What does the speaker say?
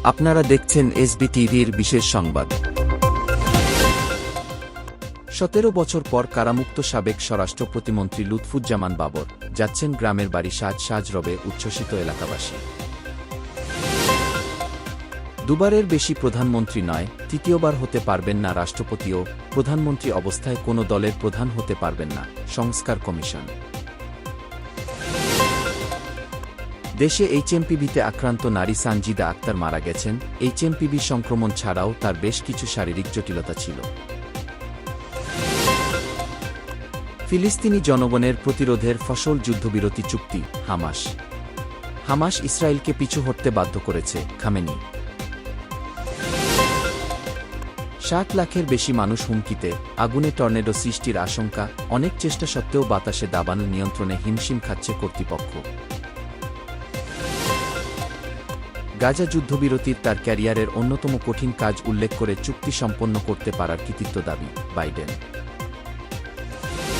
আপনারা দেখছেন এসবি টিভির বিশেষ সংবাদ। ১৭ বছর পর কারামুক্ত সাবেক স্বরাষ্ট্র প্রতিমন্ত্রী লুৎফুজ্জামান বাবর যাচ্ছেন গ্রামের বাড়ি সাজ রবে উচ্ছ্বসিত এলাকাবাসী। দুবারের বেশি প্রধানমন্ত্রী নয়, তৃতীয়বার হতে পারবেন না রাষ্ট্রপতিও, প্রধানমন্ত্রী অবস্থায় কোনো দলের প্রধান হতে পারবেন না, সংস্কার কমিশন। দেশে এইচএমপিভিতে আক্রান্ত নারী সানজিদা আক্তার মারা গেছেন। এইচএমপিভি সংক্রমণ ছাড়াও তার বেশ কিছু শারীরিক জটিলতা ছিল। ফিলিস্তিনি জনগণের প্রতিরোধের ফসল যুদ্ধবিরতি চুক্তি। হামাস ইসরায়েলকে পিছু হটতে বাধ্য করেছে, খামেনি। ৬০ লাখের বেশি মানুষ হুমকিতে, আগুনে টর্নেডো সৃষ্টির আশঙ্কা, অনেক চেষ্টা সত্ত্বেও বাতাসে দাবানল নিয়ন্ত্রণে হিমশিম খাচ্ছে কর্তৃপক্ষ। গাজা যুদ্ধবিরতির তার ক্যারিয়ারের অন্যতম কঠিন কাজ উল্লেখ করে চুক্তি সম্পন্ন করতে পারার কৃতিত্ব দাবি বাইডেন।